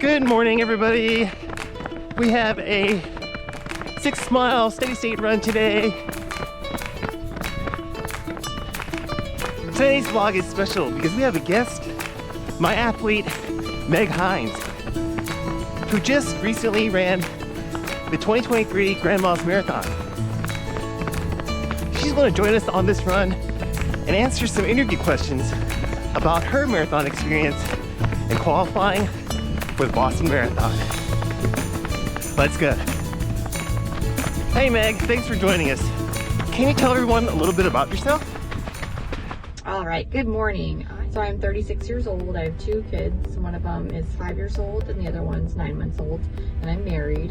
Good morning, everybody. We have a 6-mile steady state run today. Today's vlog is special because we have a guest, my athlete, Megan Heinz, who just recently ran the 2023 Grand Miles Marathon. She's going to join us on this run and answer some interview questions about her marathon experience and qualifying for the Boston Marathon. Let's go. Hey Meg, thanks for joining us. Can you tell everyone a little bit about yourself? All right, good morning. So I'm 36 years old. I have 2 kids. One of them is 5 years old and the other one's 9 months old. And I'm married.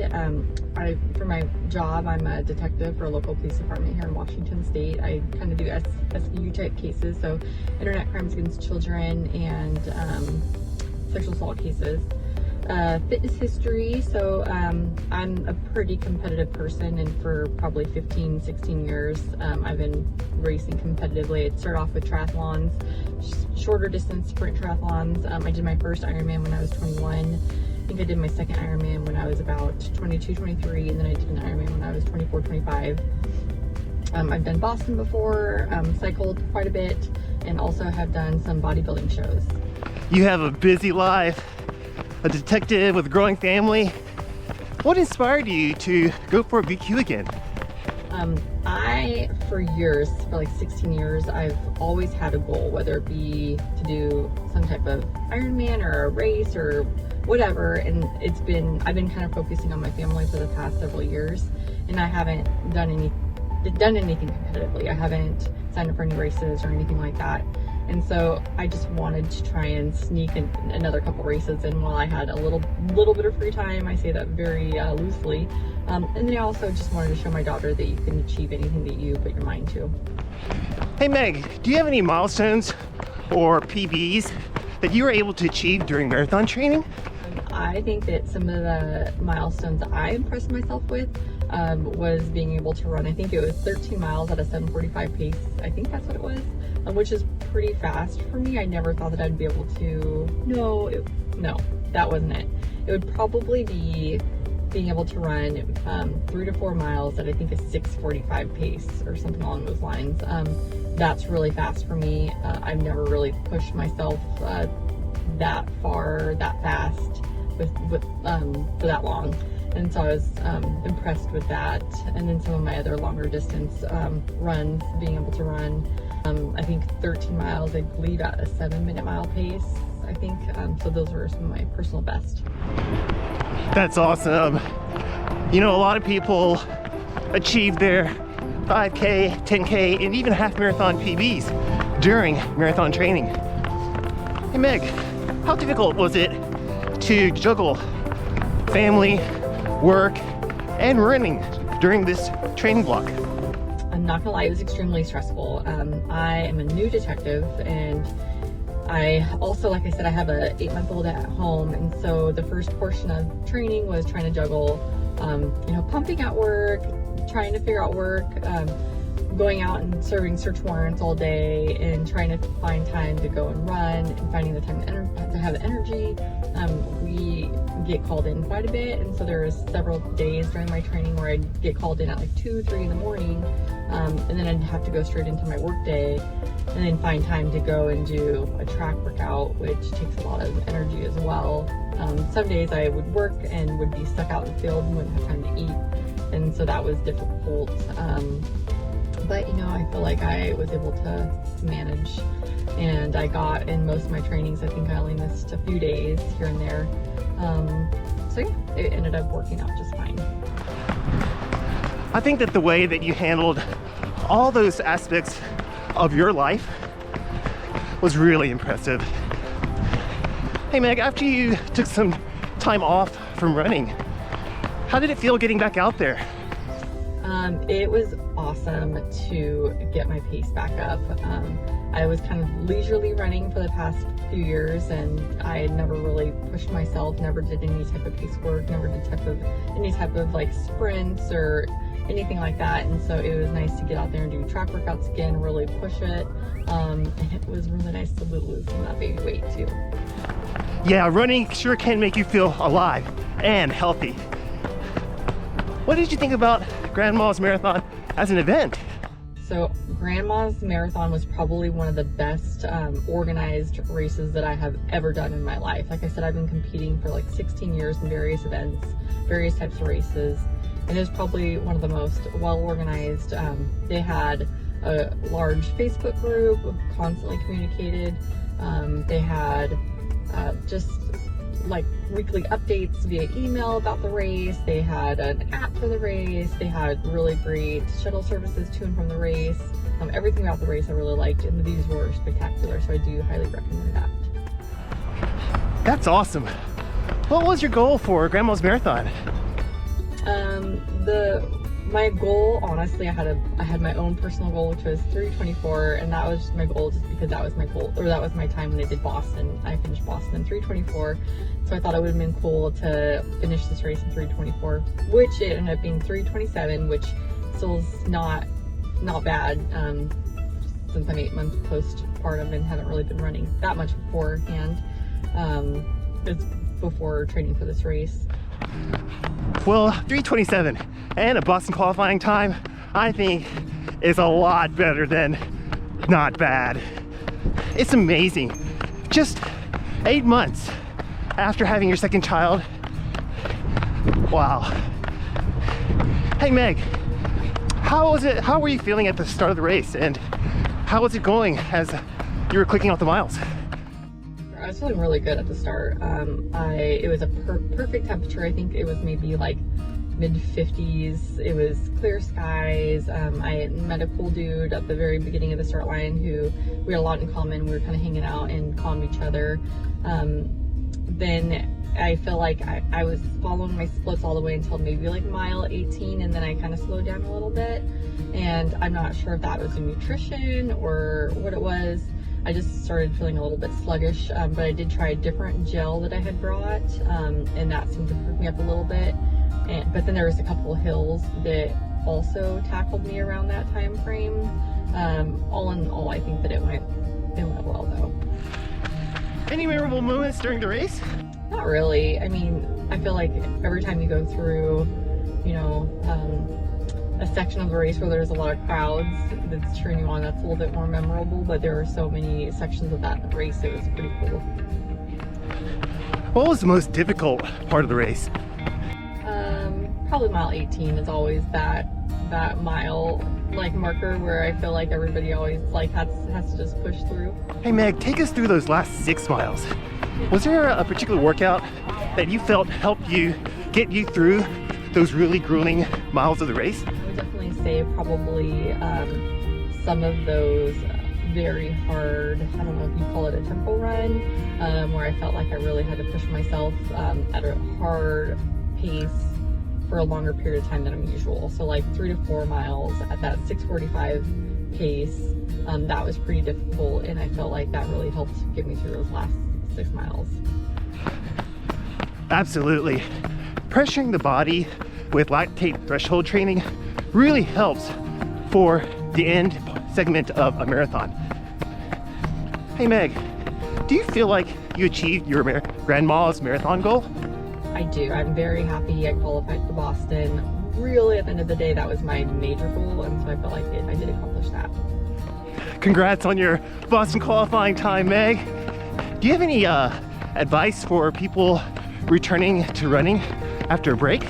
For my job, I'm a detective for a local police department here in Washington State. I kind of do SVU type cases, so internet crimes against children and sexual assault cases. Fitness history, so I'm a pretty competitive person, and for probably 15-16 years I've been racing competitively. It started off with triathlons, shorter distance sprint triathlons. I did my first Ironman when I was 21. I think I did my second Ironman when I was about 22, 23, and then I did an Ironman when I was 24, 25. I've done Boston before, cycled quite a bit, and also have done some bodybuilding shows. You have a busy life, a detective with a growing family. What inspired you to go for a BQ again? For years, for like 16 years, I've always had a goal, whether it be to do some type of Ironman or a race or whatever, and I've been kind of focusing on my family for the past several years, and I haven't done anything competitively. I haven't signed up for any races or anything like that. And so I just wanted to try and sneak in another couple races in while I had a little bit of free time. I say that very loosely. And then I also just wanted to show my daughter that you can achieve anything that you put your mind to. Hey Meg, do you have any milestones or PBs that you were able to achieve during marathon training? I think that some of the milestones I impressed myself with was being able to run, I think it was 13 miles at a 7:45 pace. I think that's what it was, which is pretty fast for me. I never thought that I'd be able to, no, that wasn't it. It would probably be being able to run 3 to 4 miles at I think a 6:45 pace or something along those lines. That's really fast for me. I've never really pushed myself that far, that fast for that long. And so I was impressed with that. And then some of my other longer distance runs, being able to run, I think 13 miles, I believe at a 7-minute mile pace, I think. So those were some of my personal best. That's awesome. You know, a lot of people achieve their 5K, 10K, and even half marathon PBs during marathon training. Hey Meg, how difficult was it to juggle family, work, and running during this training block? I'm not gonna lie, it was extremely stressful. I am a new detective, and I also, like I said, I have a 8-month-old at home, and so the first portion of training was trying to juggle, pumping at work, trying to figure out work, going out and serving search warrants all day, and trying to find time to go and run, and finding the time to have the energy. We get called in quite a bit, and so there was several days during my training where I'd get called in at like 2, 3 in the morning, and then I'd have to go straight into my work day, and then find time to go and do a track workout, which takes a lot of energy as well. Some days I would work and would be stuck out in the field and wouldn't have time to eat, and so that was difficult. But I feel like I was able to manage, and I got in most of my trainings. I think I only missed a few days here and there. So yeah, it ended up working out just fine. I think that the way that you handled all those aspects of your life was really impressive. Hey Meg, after you took some time off from running, how did it feel getting back out there? It was awesome to get my pace back up. I was kind of leisurely running for the past few years, and I had never really pushed myself, never did any type of pace work, never did any type of like sprints or anything like that. And so it was nice to get out there and do track workouts again, really push it. And it was really nice to lose some of that baby weight too. Yeah, running sure can make you feel alive and healthy. What did you think about Grandma's Marathon as an event? So Grandma's Marathon was probably one of the best organized races that I have ever done in my life. Like I said, I've been competing for like 16 years in various events, various types of races, and it was probably one of the most well organized. They had a large Facebook group, constantly communicated. They had just like weekly updates via email about the race. They had an app for the race. They had really great shuttle services to and from the race. Everything about the race I really liked, and the views were spectacular, so I do highly recommend that. That's awesome. What was your goal for Grandma's Marathon? My goal, honestly, I had my own personal goal, which was 3:24, and that was just my goal just because that was my goal, or that was my time when I did Boston. I finished Boston in 3:24, so I thought it would have been cool to finish this race in 3:24, which it ended up being 3:27, which still is not bad, since I'm 8 months postpartum and haven't really been running that much beforehand. It's before training for this race. Well, 3:27 and a Boston qualifying time, I think, is a lot better than not bad. It's amazing. Just 8 months after having your second child. Wow. Hey Meg, how were you feeling at the start of the race, and how was it going as you were clicking off the miles? I was feeling really good at the start. It was a perfect temperature. I think it was maybe like mid-50s. It was clear skies. I met a cool dude at the very beginning of the start line who we had a lot in common. We were kind of hanging out and calling each other. Then I feel like I was following my splits all the way until maybe like mile 18, and then I kind of slowed down a little bit. And I'm not sure if that was the nutrition or what it was. I just started feeling a little bit sluggish, but I did try a different gel that I had brought, and that seemed to perk me up a little bit. But then there was a couple of hills that also tackled me around that time frame. All in all, I think that it went well though. Any memorable moments during the race? Not really. I mean, I feel like every time you go through, a section of the race where there's a lot of crowds that's cheering you on, that's a little bit more memorable, but there are so many sections of that race, it was pretty cool. What was the most difficult part of the race? Probably mile 18 is always that mile like marker where I feel like everybody always like has to just push through. Hey Meg, take us through those last 6 miles. Was there a particular workout that you felt helped you get you through those really grueling miles of the race? I would definitely say probably some of those very hard, I don't know if you call it a tempo run, where I felt like I really had to push myself at a hard pace for a longer period of time than I'm usual. So like 3 to 4 miles at that 6:45 pace, that was pretty difficult, and I felt like that really helped get me through those last 6 miles. Absolutely. Pressuring the body with lactate threshold training really helps for the end segment of a marathon. Hey Meg, do you feel like you achieved your Grandma's Marathon goal? I do. I'm very happy I qualified for Boston. Really, at the end of the day, that was my major goal, and so I felt like I did accomplish that. Congrats on your Boston qualifying time, Meg. Do you have any advice for people returning to running after a break?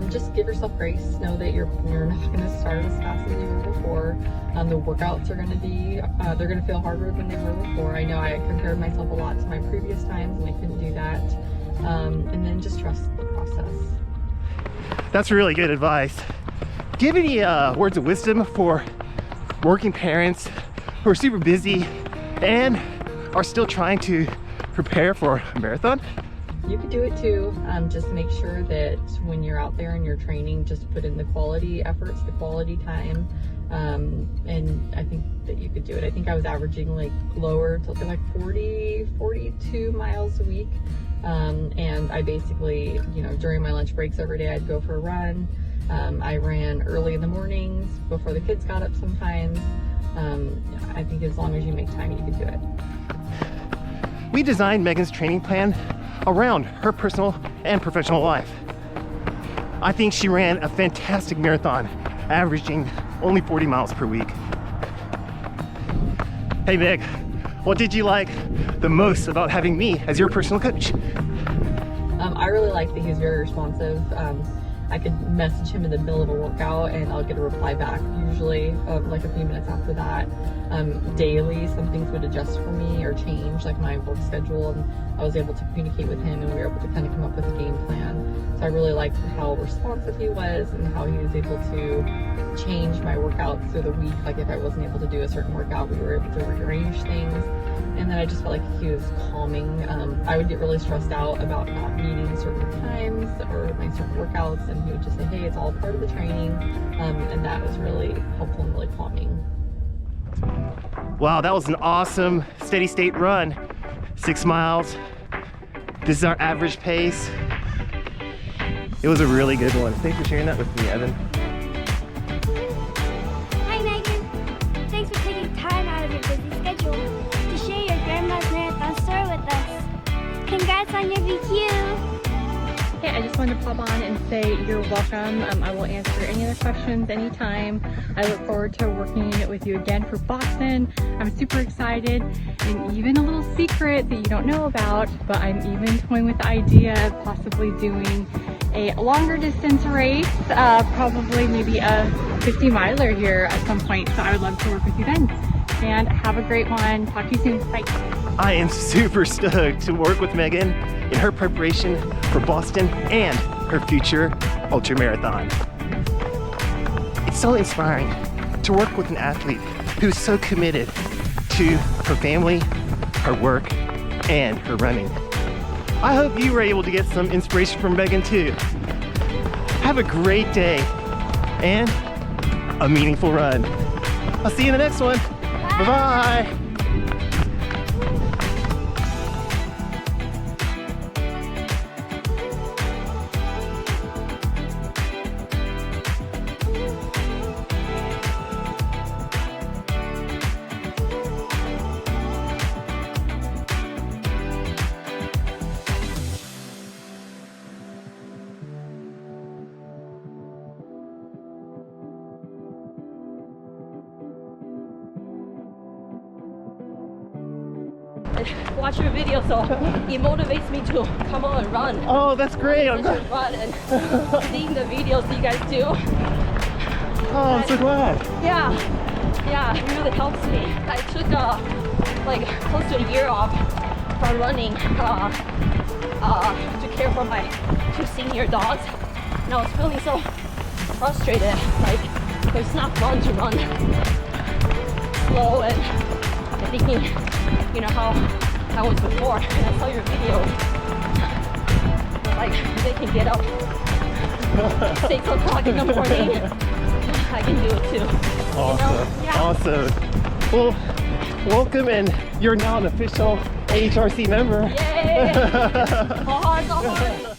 Just give yourself grace. Know that you're not going to start as fast as you were before. The workouts are going to be, they're going to feel harder than they were before. I know I compared myself a lot to my previous times, and I couldn't do that. And then just trust the process. That's really good advice. Do you have any words of wisdom for working parents who are super busy and are still trying to prepare for a marathon? You could do it too. Just make sure that when you're out there and you're training, just put in the quality efforts, the quality time. And I think that you could do it. I think I was averaging like lower to like 42 miles a week. And I basically, during my lunch breaks every day, I'd go for a run. I ran early in the mornings before the kids got up sometimes. I think as long as you make time, you can do it. we designed Megan's training plan around her personal and professional life. I think she ran a fantastic marathon, averaging only 40 miles per week. Hey Meg, what did you like the most about having me as your personal coach? I really like that he's very responsive. I could message him in the middle of a workout and I'll get a reply back usually like a few minutes after that. Daily, some things would adjust for me or change, like my work schedule, and I was able to communicate with him and we were able to kind of come up with a game plan. So I really liked how responsive he was and how he was able to change my workouts through the week. Like if I wasn't able to do a certain workout, we were able to rearrange things. And then I just felt like he was calming. I would get really stressed out about not meeting certain times or my certain workouts, and he would just say, hey, it's all part of the training. And that was really helpful and really calming. Wow, that was an awesome steady state run. 6 miles. This is our average pace. It was a really good one. Thanks for sharing that with me, Evan. Hi Megan, thanks for taking time out of your busy schedule to share your grandma's marathon story with us. Congrats on your VQ! Hey, I just wanted to pop on and say you're welcome. I will answer any other questions anytime. I look forward to working with you again for Boston. I'm super excited, and even a little secret that you don't know about, but I'm even toying with the idea of possibly doing a longer distance race, probably maybe a 50 miler here at some point. So I would love to work with you then. And have a great one. Talk to you soon. Bye. I am super stoked to work with Megan in her preparation for Boston and her future ultra marathon. It's so inspiring to work with an athlete who's so committed to her family, her work, and her running. I hope you were able to get some inspiration from Megan too. Have a great day and a meaningful run. I'll see you in the next one. Bye-bye. Watch your video, so it motivates me to come out and run. Oh, that's great. I'm glad. Run and seeing the videos you guys do. Oh, I'm so glad. Yeah, it really helps me. I took like close to a year off from running to care for my 2 senior dogs, and I was feeling so frustrated. Like it's not fun to run slow and thinking, you know, how I was before, and I saw your video. Like, they can get up 6 o'clock in the morning. I can do it too. Awesome. You know? Yeah. Awesome. Well, welcome, and you're now an official AHRC member. Yay! Go hard, go hard.